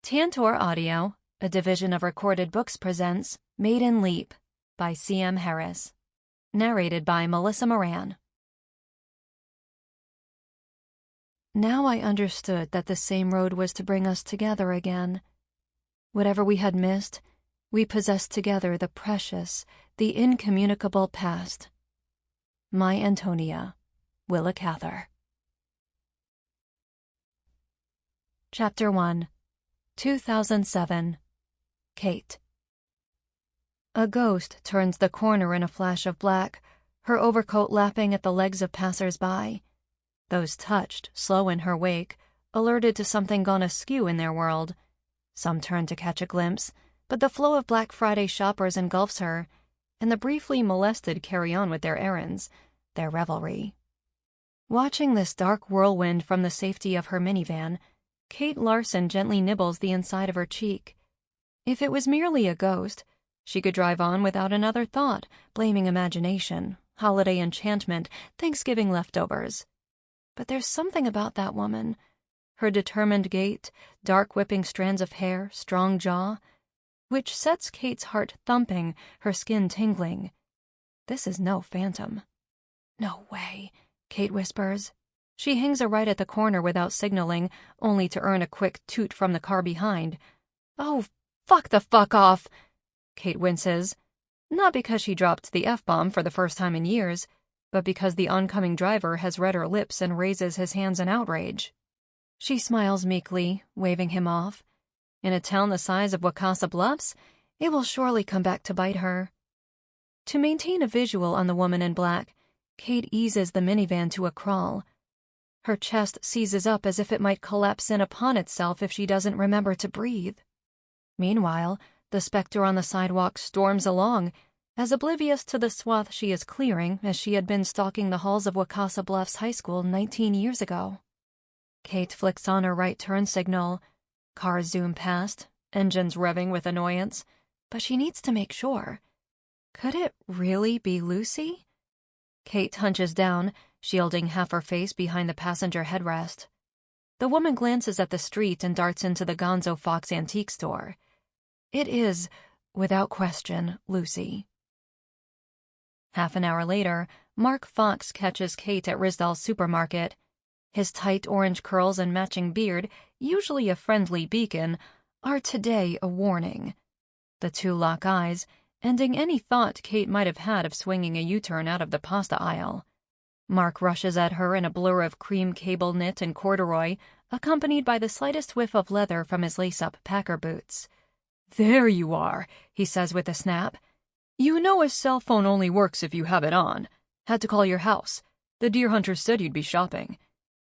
Tantor Audio, a division of Recorded Books, presents Maiden Leap by C.M. Harris. Narrated by Melissa Moran. Now I understood that the same road was to bring us together again. Whatever we had missed, we possessed together the precious, the incommunicable past. My Antonia, Willa Cather. Chapter 1, 2007. Kate. A ghost turns the corner in a flash of black, her overcoat lapping at the legs of passers-by. Those touched, slow in her wake, alerted to something gone askew in their world. Some turn to catch a glimpse, but the flow of Black Friday shoppers engulfs her, and the briefly molested carry on with their errands, their revelry. Watching this dark whirlwind from the safety of her minivan, Kate Larson gently nibbles the inside of her cheek. If it was merely a ghost, she could drive on without another thought, blaming imagination, holiday enchantment, Thanksgiving leftovers. But there's something about that woman. Her determined gait, dark whipping strands of hair, strong jaw, which sets Kate's heart thumping, her skin tingling. This is no phantom. No way, Kate whispers. She hangs a right at the corner without signaling, only to earn a quick toot from the car behind. Oh, fuck the fuck off! Kate winces. Not because she dropped the F-bomb for the first time in years, but because the oncoming driver has read her lips and raises his hands in outrage. She smiles meekly, waving him off. In a town the size of Wakasa Bluffs, it will surely come back to bite her. To maintain a visual on the woman in black, Kate eases the minivan to a crawl. Her chest seizes up as if it might collapse in upon itself if she doesn't remember to breathe. Meanwhile, the specter on the sidewalk storms along, as oblivious to the swath she is clearing as she had been stalking the halls of Wakasa Bluffs High School 19 years ago. Kate flicks on her right turn signal. Cars zoom past, engines revving with annoyance, but she needs to make sure. Could it really be Lucy? Kate hunches down, shielding half her face behind the passenger headrest. The woman glances at the street and darts into the Gonzo Fox antique store. It is, without question, Lucy. Half an hour later, Mark Fox catches Kate at Risdall's supermarket. His tight orange curls and matching beard, usually a friendly beacon, are today a warning. The two lock eyes, ending any thought Kate might have had of swinging a U-turn out of the pasta aisle. Mark rushes at her in a blur of cream cable knit and corduroy, accompanied by the slightest whiff of leather from his lace-up Packer boots. "There you are," he says with a snap. "You know a cell phone only works if you have it on. Had to call your house. The deer hunter said you'd be shopping."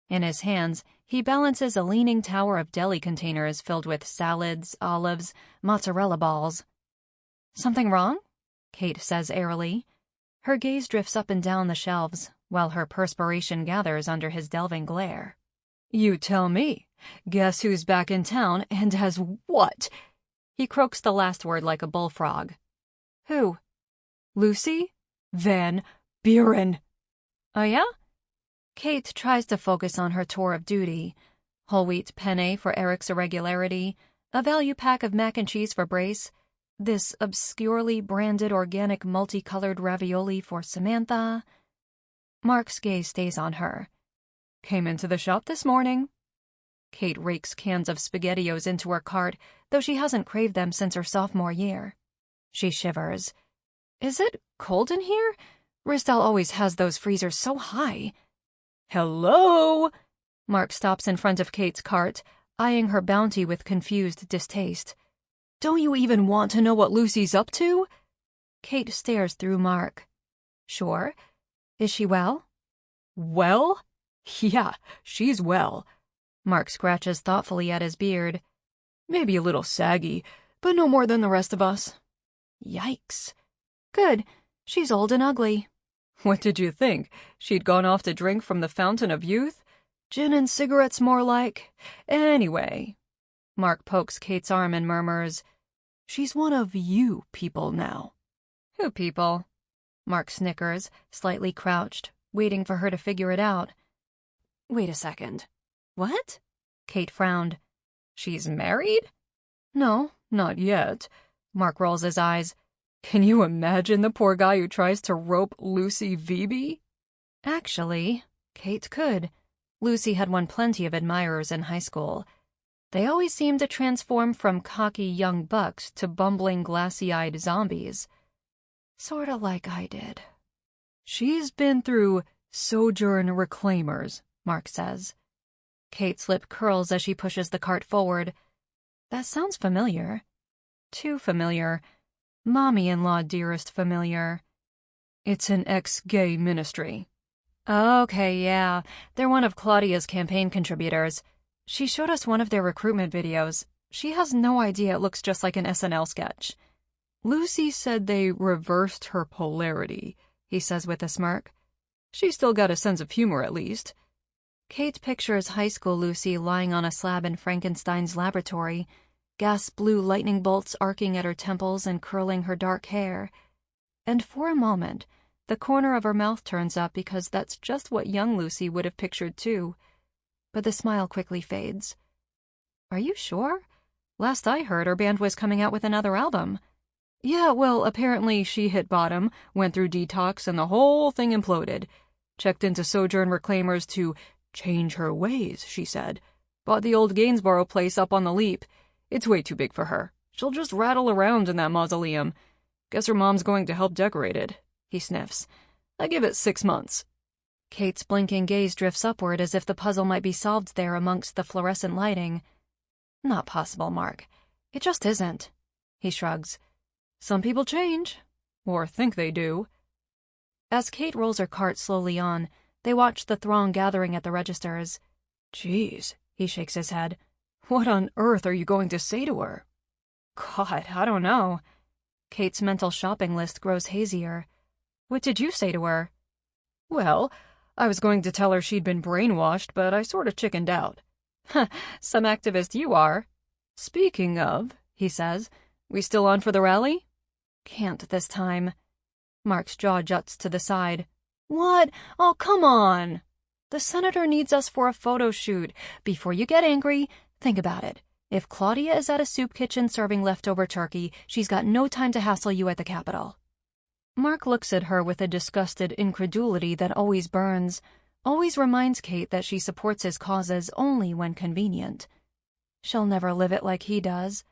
In his hands, he balances a leaning tower of deli containers filled with salads, olives, mozzarella balls. "Something wrong?" Kate says airily. Her gaze drifts up and down the shelves, while her perspiration gathers under his delving glare. "You tell me. Guess who's back in town and has what?" He croaks the last word like a bullfrog. "Who?" "Lucy Van Buren." "Oh, yeah?" Kate tries to focus on her tour of duty. Whole wheat penne for Eric's irregularity, a value pack of mac and cheese for Brace, this obscurely branded organic multicolored ravioli for Samantha. Mark's gaze stays on her. "Came into the shop this morning." Kate rakes cans of SpaghettiOs into her cart, though she hasn't craved them since her sophomore year. She shivers. "Is it cold in here? Risdall always has those freezers so high." "Hello?" Mark stops in front of Kate's cart, eyeing her bounty with confused distaste. "Don't you even want to know what Lucy's up to?" Kate stares through Mark. "Sure. Is she well?" "Well? Yeah, she's well." Mark scratches thoughtfully at his beard. "Maybe a little saggy, but no more than the rest of us." "Yikes." "Good. She's old and ugly." "What did you think? She'd gone off to drink from the fountain of youth? Gin and cigarettes more like. Anyway." Mark pokes Kate's arm and murmurs, "She's one of you people now." "Who people?" Mark snickers, slightly crouched, waiting for her to figure it out. "Wait a second. What?" Kate frowned. "She's married?" No, not yet. Mark rolls his eyes. Can you imagine the poor guy who tries to rope Lucy Veby? Actually, Kate could. Lucy had won plenty of admirers in high school. They always seemed to transform from cocky young bucks to bumbling glassy-eyed zombies. Sorta like I did. She's been through Sojourn Reclaimers, Mark says. Kate's lip curls as she pushes the cart forward. That sounds familiar. Too familiar. Mommy-in-law dearest familiar. It's an ex-gay ministry. Okay, yeah. They're one of Claudia's campaign contributors. She showed us one of their recruitment videos. She has no idea it looks just like an SNL sketch. Lucy said they reversed her polarity, he says with a smirk. She's still got a sense of humor, at least. Kate pictures high school Lucy lying on a slab in Frankenstein's laboratory, gas blue lightning bolts arcing at her temples and curling her dark hair. And for a moment, the corner of her mouth turns up because that's just what young Lucy would have pictured too. But the smile quickly fades. Are you sure? Last I heard, her band was coming out with another album. Yeah, well, apparently she hit bottom, went through detox, and the whole thing imploded. Checked into Sojourn Reclaimers to change her ways, she said. Bought the old Gainsborough place up on the Leap. It's way too big for her. She'll just rattle around in that mausoleum. Guess her mom's going to help decorate it. He sniffs. I give it 6 months. Kate's blinking gaze drifts upward as if the puzzle might be solved there amongst the fluorescent lighting. Not possible, Mark. It just isn't. He shrugs. Some people change. Or think they do. As Kate rolls her cart slowly on, they watch the throng gathering at the registers. Geez, he shakes his head. What on earth are you going to say to her? God, I don't know. Kate's mental shopping list grows hazier. What did you say to her? Well, I was going to tell her she'd been brainwashed, but I sort of chickened out. Some activist you are. Speaking of, he says, we still on for the rally? Can't this time. Mark's jaw juts to the side. What? Oh, come on. The senator needs us for a photo shoot. Before you get angry, think about it. If Claudia is at a soup kitchen serving leftover turkey, she's got no time to hassle you at the Capitol. Mark looks at her with a disgusted incredulity that always burns, always reminds Kate that she supports his causes only when convenient. She'll never live it like he does.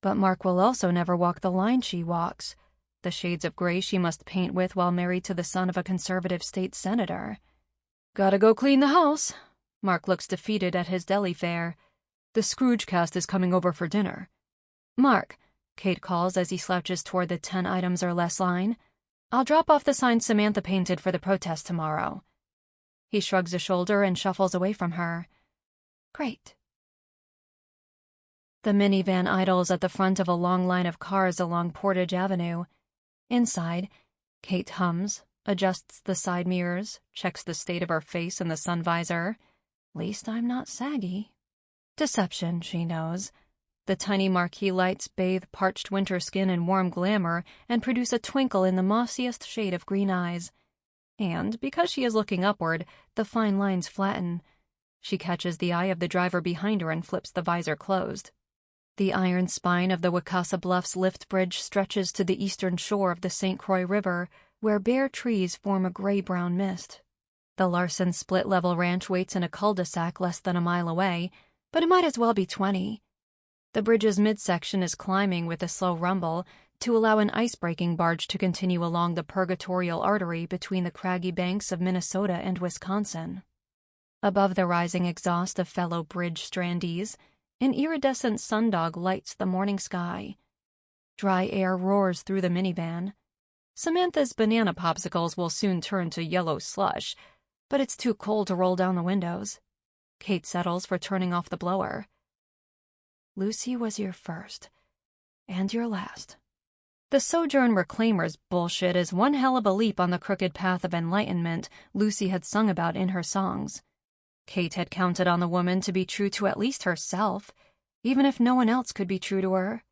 But Mark will also never walk the line she walks, the shades of gray she must paint with while married to the son of a conservative state senator. Gotta go clean the house. Mark looks defeated at his deli fare. The Scrooge cast is coming over for dinner. Mark, Kate calls as he slouches toward the 10 items or less line. I'll drop off the sign Samantha painted for the protest tomorrow. He shrugs a shoulder and shuffles away from her. Great. The minivan idles at the front of a long line of cars along Portage Avenue. Inside, Kate hums, adjusts the side mirrors, checks the state of her face in the sun visor. Least I'm not saggy. Deception, she knows. The tiny marquee lights bathe parched winter skin in warm glamour and produce a twinkle in the mossiest shade of green eyes. And, because she is looking upward, the fine lines flatten. She catches the eye of the driver behind her and flips the visor closed. The iron spine of the Wakasa Bluffs lift bridge stretches to the eastern shore of the St. Croix River, where bare trees form a gray-brown mist. The Larson split-level ranch waits in a cul-de-sac less than a mile away, but it might as well be 20. The bridge's midsection is climbing with a slow rumble to allow an ice-breaking barge to continue along the purgatorial artery between the craggy banks of Minnesota and Wisconsin. Above the rising exhaust of fellow bridge strandees, an iridescent sundog lights the morning sky. Dry air roars through the minivan. Samantha's banana popsicles will soon turn to yellow slush, but it's too cold to roll down the windows. Kate settles for turning off the blower. Lucy was your first, and your last. The Sojourn Reclaimers bullshit is one hell of a leap on the crooked path of enlightenment Lucy had sung about in her songs. Kate had counted on the woman to be true to at least herself, even if no one else could be true to her.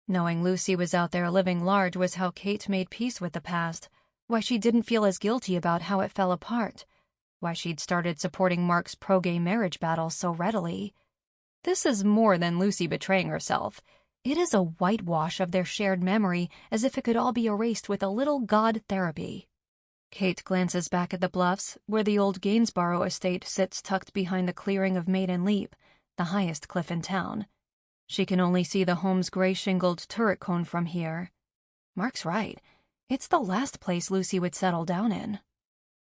Knowing Lucy was out there living large was how Kate made peace with the past, why she didn't feel as guilty about how it fell apart, why she'd started supporting Mark's pro-gay marriage battle so readily. This is more than Lucy betraying herself. It is a whitewash of their shared memory, as if it could all be erased with a little god therapy. Kate glances back at the bluffs, where the old Gainsborough estate sits tucked behind the clearing of Maiden Leap, the highest cliff in town. She can only see the home's gray-shingled turret cone from here. Mark's right. It's the last place Lucy would settle down in.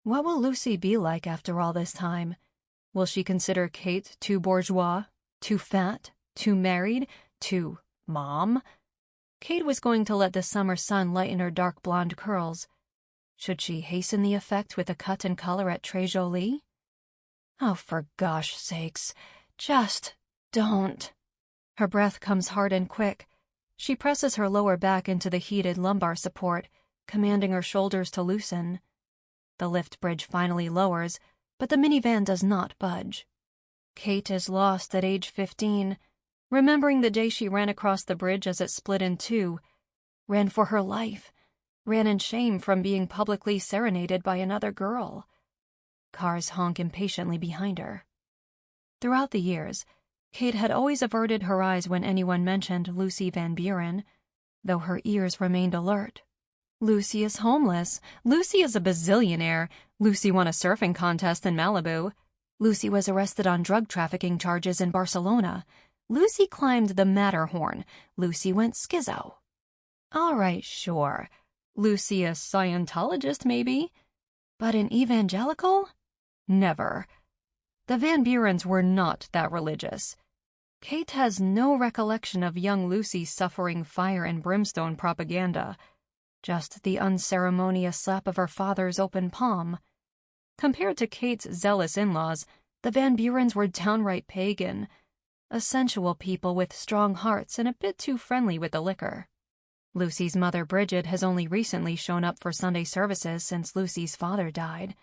What will Lucy be like after all this time? Will she consider Kate too bourgeois, too fat, too married, too mom? Kate was going to let the summer sun lighten her dark blonde curls. Should she hasten the effect with a cut and color at Très Jolie? Oh, for gosh sakes, just don't. Her breath comes hard and quick. She presses her lower back into the heated lumbar support, commanding her shoulders to loosen. The lift bridge finally lowers, but the minivan does not budge. Kate is lost at age 15, remembering the day she ran across the bridge as it split in two, ran for her life, ran in shame from being publicly serenaded by another girl. Cars honk impatiently behind her. Throughout the years, Kate had always averted her eyes when anyone mentioned Lucy Van Buren, though her ears remained alert. Lucy is homeless. Lucy is a bazillionaire. Lucy won a surfing contest in Malibu. Lucy was arrested on drug trafficking charges in Barcelona. Lucy climbed the Matterhorn. Lucy went schizo. All right, sure. Lucy a Scientologist, maybe? But an evangelical? Never. The Van Burens were not that religious. Kate has no recollection of young Lucy suffering fire and brimstone propaganda, just the unceremonious slap of her father's open palm. Compared to Kate's zealous in-laws, the Van Burens were downright pagan, a sensual people with strong hearts and a bit too friendly with the liquor. Lucy's mother Bridget has only recently shown up for Sunday services since Lucy's father died.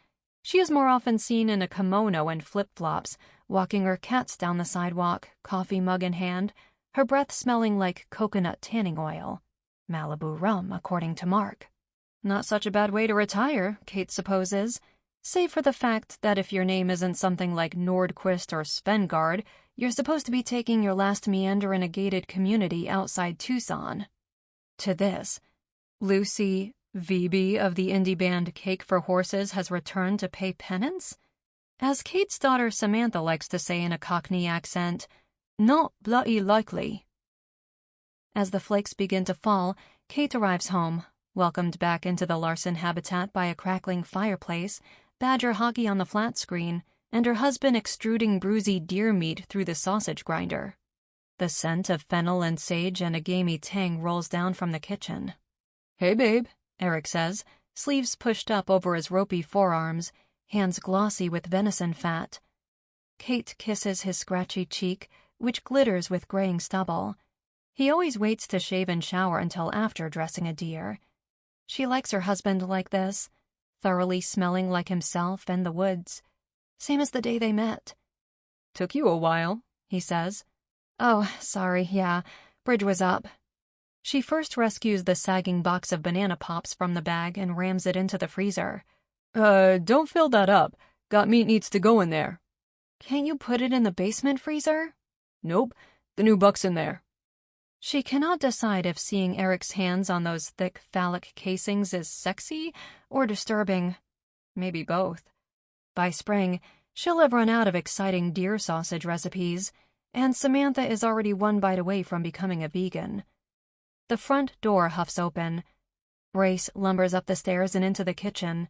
She is more often seen in a kimono and flip-flops, walking her cats down the sidewalk, coffee mug in hand, her breath smelling like coconut tanning oil. Malibu rum, according to Mark. Not such a bad way to retire, Kate supposes, save for the fact that if your name isn't something like Nordquist or Svengard, you're supposed to be taking your last meander in a gated community outside Tucson. To this, Lucy VB of the indie band Cake for Horses has returned to pay penance? As Kate's daughter Samantha likes to say in a Cockney accent, not bloody likely. As the flakes begin to fall, Kate arrives home, welcomed back into the Larson habitat by a crackling fireplace, Badger hockey on the flat screen, and her husband extruding bruisey deer meat through the sausage grinder. The scent of fennel and sage and a gamey tang rolls down from the kitchen. "Hey, babe," Eric says, sleeves pushed up over his ropey forearms, hands glossy with venison fat. Kate kisses his scratchy cheek, which glitters with graying stubble. He always waits to shave and shower until after dressing a deer. She likes her husband like this, thoroughly smelling like himself and the woods. Same as the day they met. "Took you a while," he says. "Oh, sorry, yeah, bridge was up." She first rescues the sagging box of banana pops from the bag and rams it into the freezer. Don't fill that up. Got meat needs to go in there." "Can't you put it in the basement freezer?" "Nope, the new buck's in there." She cannot decide if seeing Eric's hands on those thick phallic casings is sexy or disturbing. Maybe both. By spring, she'll have run out of exciting deer sausage recipes, and Samantha is already one bite away from becoming a vegan. The front door huffs open. Brace lumbers up the stairs and into the kitchen.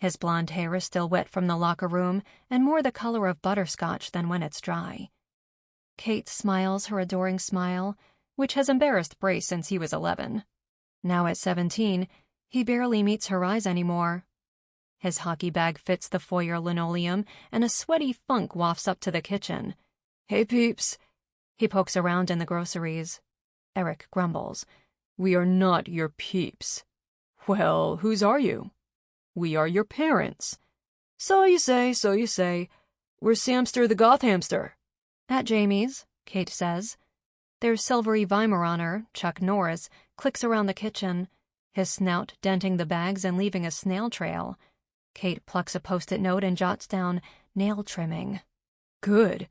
His blonde hair is still wet from the locker room and more the color of butterscotch than when it's dry. Kate smiles her adoring smile, which has embarrassed Brace since he was 11. Now at 17, he barely meets her eyes anymore. His hockey bag fits the foyer linoleum, and a sweaty funk wafts up to the kitchen. "Hey, peeps." He pokes around in the groceries. Eric grumbles. "We are not your peeps." "Well, whose are you?" "We are your parents." So you say, so you say. Where's Samster the goth hamster?" "At Jamie's," Kate says. Their silvery Weimaraner, Chuck Norris, clicks around the kitchen, his snout denting the bags and leaving a snail trail. Kate plucks a Post-it note and jots down, "nail trimming." "Good.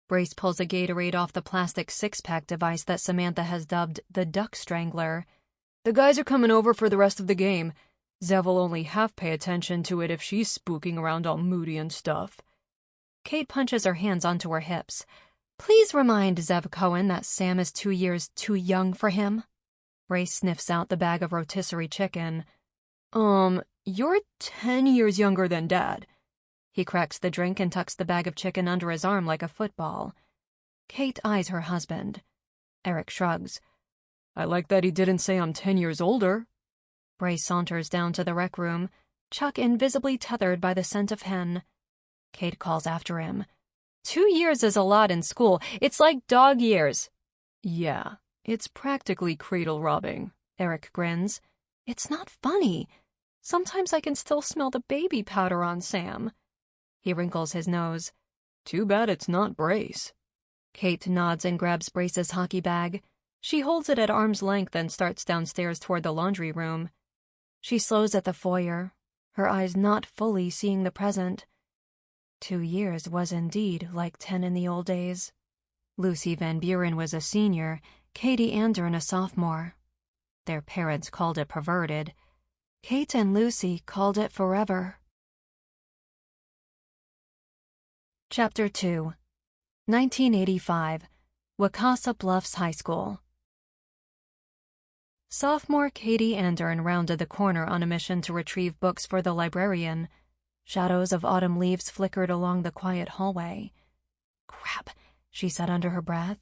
Brace pulls a Gatorade off the plastic six-pack device that Samantha has dubbed the Duck Strangler. The guys are coming over for the rest of the game. Zev will only half pay attention to it if she's spooking around all moody and stuff. Kate punches her hands onto her hips. Please remind Zev Cohen that Sam is 2 years too young for him. Brace sniffs out the bag of rotisserie chicken. You're 10 years younger than Dad. He cracks the drink and tucks the bag of chicken under his arm like a football. Kate eyes her husband. Eric shrugs. I like that he didn't say I'm 10 years older. Brace saunters down to the rec room, Chuck invisibly tethered by the scent of hen. Kate calls after him. 2 years is a lot in school. It's like dog years. Yeah, it's practically cradle robbing, Eric grins. It's not funny. Sometimes I can still smell the baby powder on Sam. He wrinkles his nose. Too bad it's not Brace. Kate nods and grabs Brace's hockey bag. She holds it at arm's length and starts downstairs toward the laundry room. She slows at the foyer, her eyes not fully seeing the present. 2 years was indeed like 10 in the old days. Lucy Van Buren was a senior, Katie Andern a sophomore. Their parents called it perverted. Kate and Lucy called it forever. Chapter 2, 1985, Wakasa Bluffs High School. Sophomore Katie Andern rounded the corner on a mission to retrieve books for the librarian. Shadows of autumn leaves flickered along the quiet hallway. Crap, she said under her breath.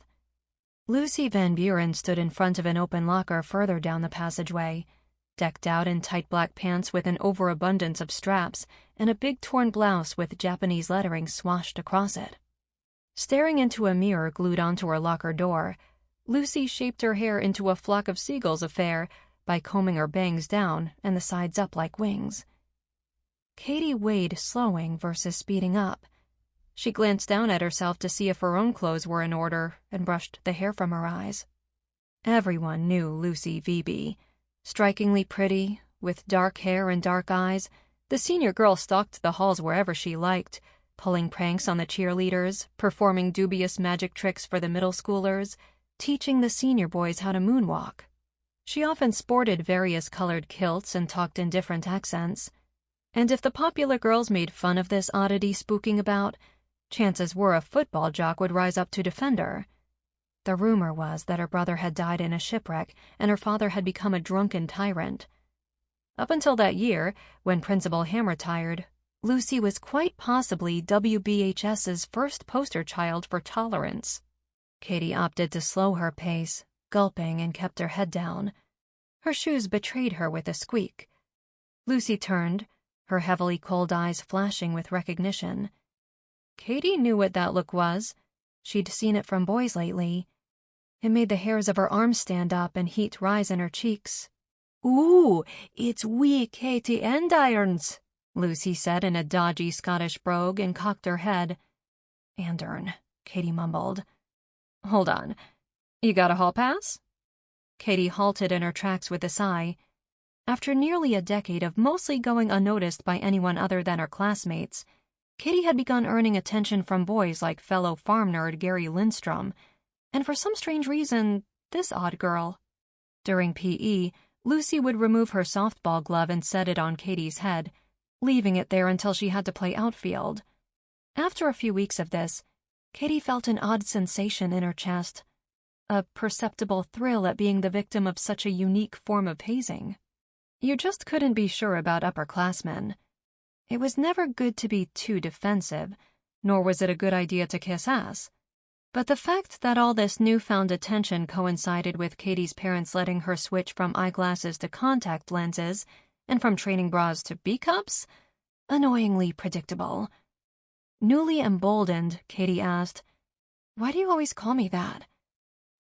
Lucy Van Buren stood in front of an open locker further down the passageway, decked out in tight black pants with an overabundance of straps and a big torn blouse with Japanese lettering swashed across it. Staring into a mirror glued onto her locker door, Lucy shaped her hair into a flock of seagulls affair by combing her bangs down and the sides up like wings. Katie weighed slowing versus speeding up. She glanced down at herself to see if her own clothes were in order and brushed the hair from her eyes. Everyone knew Lucy VB. Strikingly pretty, with dark hair and dark eyes, the senior girl stalked the halls wherever she liked, pulling pranks on the cheerleaders, performing dubious magic tricks for the middle schoolers, teaching the senior boys how to moonwalk. She often sported various colored kilts and talked in different accents. And if the popular girls made fun of this oddity spooking about, chances were a football jock would rise up to defend her. The rumor was that her brother had died in a shipwreck and her father had become a drunken tyrant. Up until that year, when Principal Ham retired, Lucy was quite possibly WBHS's first poster child for tolerance. Katie opted to slow her pace, gulping, and kept her head down. Her shoes betrayed her with a squeak. Lucy turned, her heavily cold eyes flashing with recognition. Katie knew what that look was. She'd seen it from boys lately. It made the hairs of her arms stand up and heat rise in her cheeks. "Ooh, it's wee Katie Andirons," Lucy said in a dodgy Scottish brogue and cocked her head. "Andern," Katie mumbled. "Hold on. You got a hall pass?" Katie halted in her tracks with a sigh. After nearly a decade of mostly going unnoticed by anyone other than her classmates, Katie had begun earning attention from boys like fellow farm nerd Gary Lindstrom, and for some strange reason, this odd girl. During PE, Lucy would remove her softball glove and set it on Katie's head, leaving it there until she had to play outfield. After a few weeks of this, Katie felt an odd sensation in her chest, a perceptible thrill at being the victim of such a unique form of hazing. You just couldn't be sure about upperclassmen. It was never good to be too defensive, nor was it a good idea to kiss ass. But the fact that all this newfound attention coincided with Katie's parents letting her switch from eyeglasses to contact lenses and from training bras to B-cups? Annoyingly predictable. Newly emboldened, Katie asked, "Why do you always call me that?"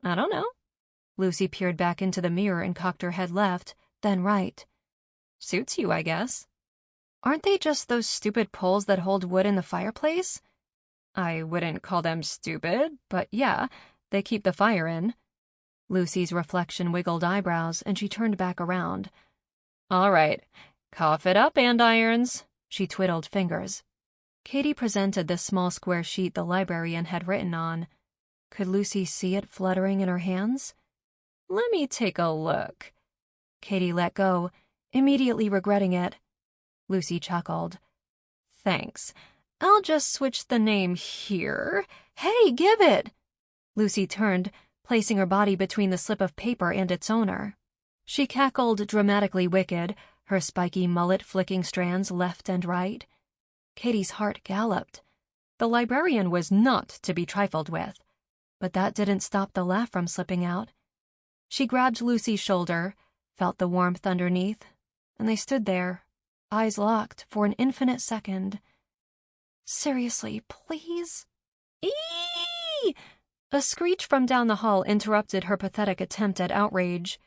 "I don't know." Lucy peered back into the mirror and cocked her head left, then right. "Suits you, I guess." "Aren't they just those stupid poles that hold wood in the fireplace?" "I wouldn't call them stupid, but yeah, they keep the fire in." Lucy's reflection wiggled eyebrows, and she turned back around. "All right, cough it up, Andirons." She twiddled fingers. Katie presented the small square sheet the librarian had written on. Could Lucy see it fluttering in her hands? "Let me take a look." Katie let go, immediately regretting it. Lucy chuckled. "Thanks. I'll just switch the name here. Hey, give it!" Lucy turned, placing her body between the slip of paper and its owner. She cackled dramatically wicked, her spiky mullet flicking strands left and right. Katie's heart galloped. The librarian was not to be trifled with, but that didn't stop the laugh from slipping out. She grabbed Lucy's shoulder, felt the warmth underneath, and they stood there, eyes locked for an infinite second. "Seriously, please?" "Eee!" A screech from down the hall interrupted her pathetic attempt at outrage.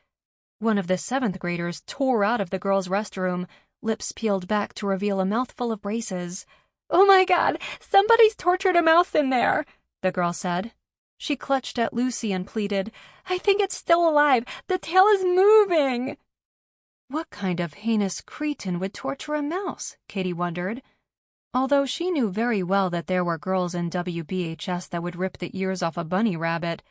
One of the 7th graders tore out of the girls' restroom, lips peeled back to reveal a mouthful of braces. "Oh my God, somebody's tortured a mouse in there," the girl said. She clutched at Lucy and pleaded, "I think it's still alive. The tail is moving." What kind of heinous cretin would torture a mouse, Katie wondered. Although she knew very well that there were girls in WBHS that would rip the ears off a bunny rabbit.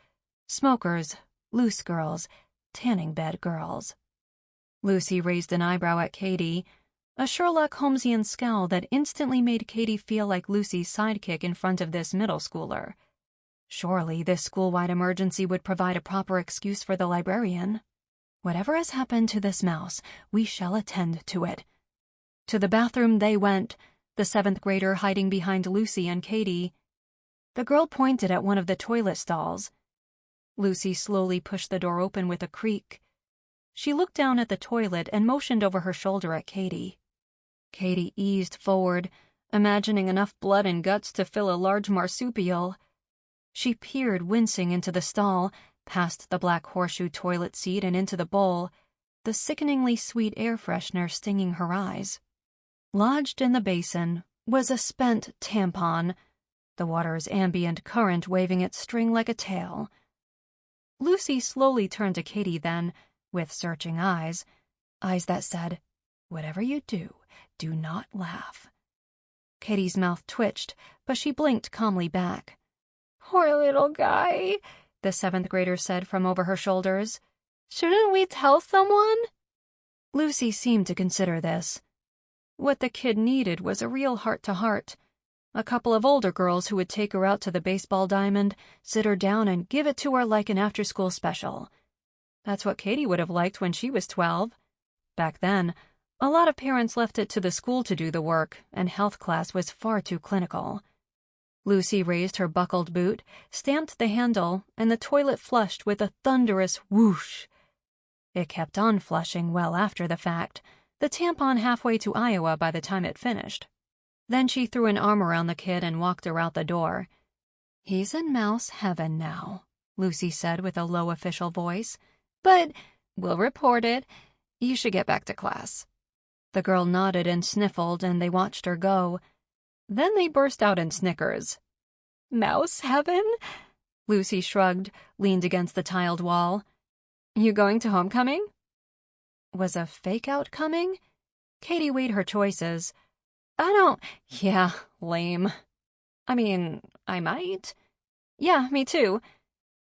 Smokers, loose girls, tanning bed girls. Lucy raised an eyebrow at Katie, a Sherlock Holmesian scowl that instantly made Katie feel like Lucy's sidekick in front of this middle schooler. Surely this school-wide emergency would provide a proper excuse for the librarian. "Whatever has happened to this mouse, we shall attend to it." To the bathroom they went, the 7th grader hiding behind Lucy and Katie. The girl pointed at one of the toilet stalls. Lucy slowly pushed the door open with a creak. She looked down at the toilet and motioned over her shoulder at Katie. Katie eased forward, imagining enough blood and guts to fill a large marsupial. She peered wincing into the stall, past the black horseshoe toilet seat and into the bowl, the sickeningly sweet air freshener stinging her eyes. Lodged in the basin was a spent tampon, the water's ambient current waving its string like a tail. Lucy slowly turned to Katie then, with searching eyes that said, "Whatever you do, do not laugh." Katie's mouth twitched, but she blinked calmly back. "Poor little guy," the 7th grader said from over her shoulders. "Shouldn't we tell someone?" Lucy seemed to consider this. What the kid needed was a real heart-to-heart. A couple of older girls who would take her out to the baseball diamond, sit her down, and give it to her like an after-school special. That's what Katie would have liked when she was 12. Back then, a lot of parents left it to the school to do the work, and health class was far too clinical. Lucy raised her buckled boot, stamped the handle, and the toilet flushed with a thunderous whoosh. It kept on flushing well after the fact, the tampon halfway to Iowa by the time it finished. Then she threw an arm around the kid and walked her out the door. "He's in mouse heaven now," Lucy said with a low official voice. "But we'll report it. You should get back to class." The girl nodded and sniffled, and they watched her go. Then they burst out in snickers. "Mouse heaven?" Lucy shrugged, leaned against the tiled wall. "You going to homecoming?" Was a fake-out coming? Katie weighed her choices. Yeah, lame. I mean, I might. Yeah, me too.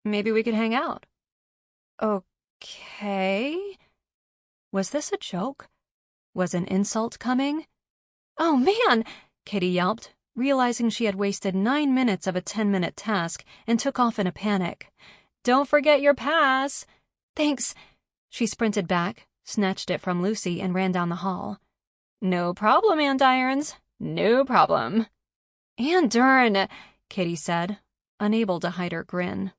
Maybe we could hang out. Okay. Was this a joke? Was an insult coming? "Oh, man!" Katie yelped, realizing she had wasted 9 minutes of a 10-minute task and took off in a panic. "Don't forget your pass." "Thanks." She sprinted back, snatched it from Lucy, and ran down the hall. "No problem, Andirons. No problem." "Andern," Katie said, unable to hide her grin.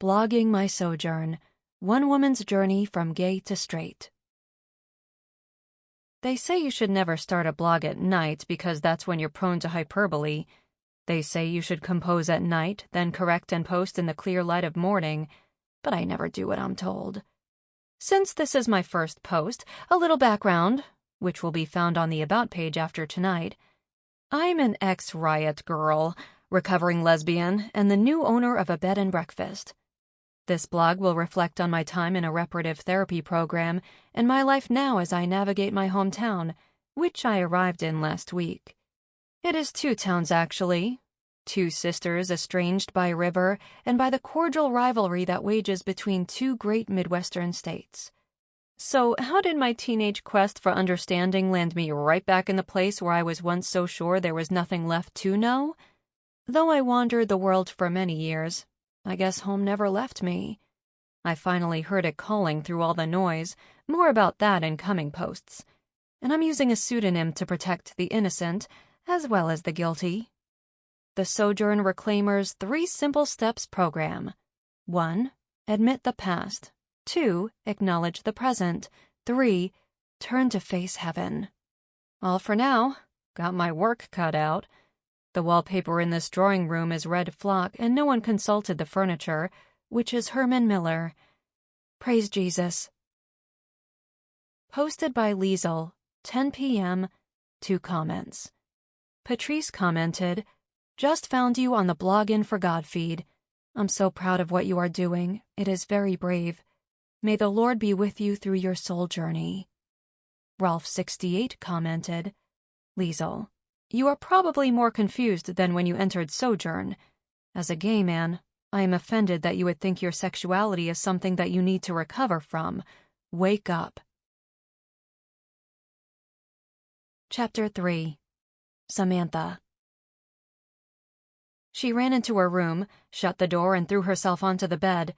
Blogging My Sojourn, One Woman's Journey from Gay to Straight. They say you should never start a blog at night because that's when you're prone to hyperbole. They say you should compose at night, then correct and post in the clear light of morning, but I never do what I'm told. Since this is my first post, a little background, which will be found on the About page after tonight. I'm an ex-riot girl, recovering lesbian, and the new owner of a bed and breakfast. This blog will reflect on my time in a reparative therapy program and my life now as I navigate my hometown, which I arrived in last week. It is 2 towns, actually. 2 sisters estranged by a river and by the cordial rivalry that wages between 2 great Midwestern states. So how did my teenage quest for understanding land me right back in the place where I was once so sure there was nothing left to know? Though I wandered the world for many years, I guess home never left me. I finally heard it calling through all the noise, more about that in coming posts. And I'm using a pseudonym to protect the innocent, as well as the guilty. The Sojourn Reclaimers 3 Simple Steps program. 1. Admit the past. 2. Acknowledge the present. 3. Turn to face heaven. All for now. Got my work cut out. The wallpaper in this drawing room is red flock, and no one consulted the furniture, which is Herman Miller. Praise Jesus. Posted by Liesel, 10 p.m., 2 comments. Patrice commented, "Just found you on the Blog In for God feed. I'm so proud of what you are doing. It is very brave. May the Lord be with you through your soul journey." Ralph 68 commented, "Liesel, you are probably more confused than when you entered Sojourn. As a gay man, I am offended that you would think your sexuality is something that you need to recover from. Wake up." Chapter 3. Samantha. She ran into her room, shut the door, and threw herself onto the bed.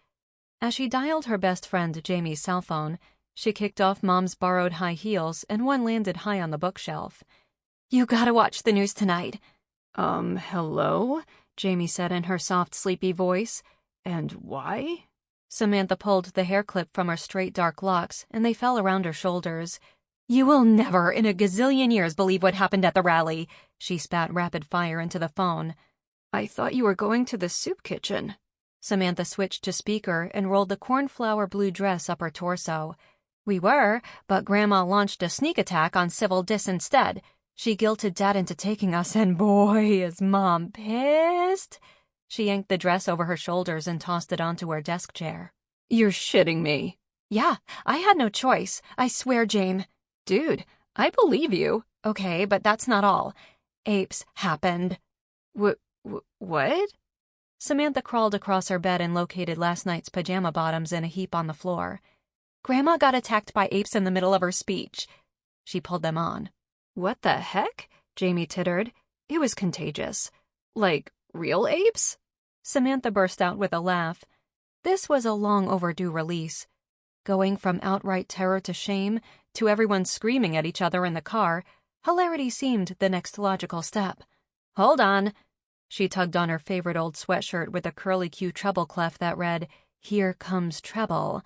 As she dialed her best friend Jamie's cell phone, she kicked off Mom's borrowed high heels, and one landed high on the bookshelf. "You gotta watch the news tonight." Hello?" Jamie said in her soft, sleepy voice. "And why?" Samantha pulled the hair clip from her straight, dark locks, and they fell around her shoulders. "You will never in a gazillion years believe what happened at the rally." She spat rapid fire into the phone. "I thought you were going to the soup kitchen." Samantha switched to speaker and rolled the cornflower blue dress up her torso. "We were, but Grandma launched a sneak attack on Civil Dis instead. She guilted Dad into taking us, and boy, is Mom pissed." She yanked the dress over her shoulders and tossed it onto her desk chair. "You're shitting me." "Yeah, I had no choice. I swear, Jane." "Dude, I believe you." "Okay, but that's not all. Apes happened." What? Samantha crawled across her bed and located last night's pajama bottoms in a heap on the floor. "Grandma got attacked by apes in the middle of her speech." She pulled them on. "What the heck?" Jamie tittered. "It was contagious." "Like real apes?" Samantha burst out with a laugh. This was a long overdue release. Going from outright terror to shame, to everyone screaming at each other in the car, hilarity seemed the next logical step. "Hold on." She tugged on her favorite old sweatshirt with a curly-Q treble clef that read, "Here comes treble."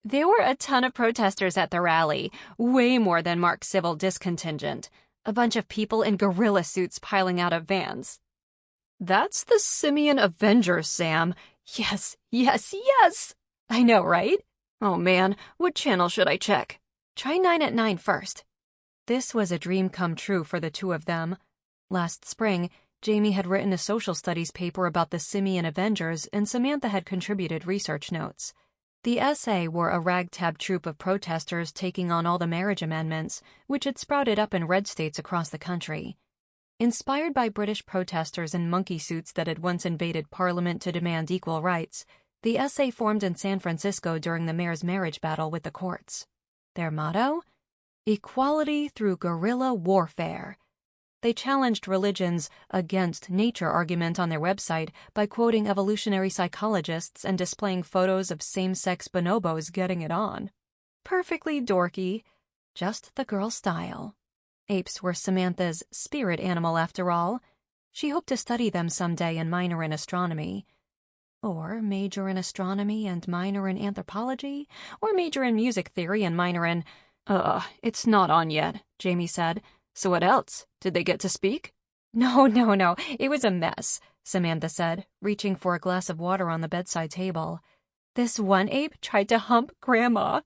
"There were a ton of protesters at the rally, way more than Mark's civil discontingent. A bunch of people in gorilla suits piling out of vans." "That's the Simian Avengers, Sam. Yes, yes, yes!" "I know, right?" "Oh man, what channel should I check?" "Try 9 at 9 first." This was a dream come true for the two of them. Last spring, Jamie had written a social studies paper about the Simian Avengers, and Samantha had contributed research notes. The essay were a ragtag troupe of protesters taking on all the marriage amendments, which had sprouted up in red states across the country. Inspired by British protesters in monkey suits that had once invaded Parliament to demand equal rights, the essay formed in San Francisco during the mayor's marriage battle with the courts. Their motto? Equality through guerrilla warfare. They challenged religion's against nature argument on their website by quoting evolutionary psychologists and displaying photos of same-sex bonobos getting it on. Perfectly dorky, just the girl style. Apes were Samantha's spirit animal after all. She hoped to study them someday and minor in astronomy. Or major in astronomy and minor in anthropology, or major in music theory and minor in... It's not on yet, Jamie said. "So what else? Did they get to speak?" No, it was a mess," Samantha said, reaching for a glass of water on the bedside table. "This one ape tried to hump Grandma."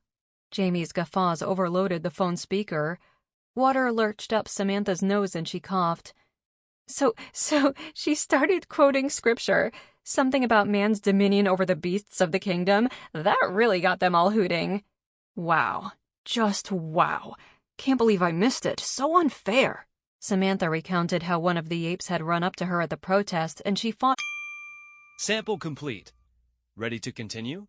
Jamie's guffaws overloaded the phone speaker. Water lurched up Samantha's nose and she coughed. So she started quoting scripture, something about man's dominion over the beasts of the kingdom. That really got them all hooting. Wow. Just wow. Can't believe I missed it. So unfair. Samantha recounted how one of the apes had run up to her at the protest and she fought. Sample complete. Ready to continue?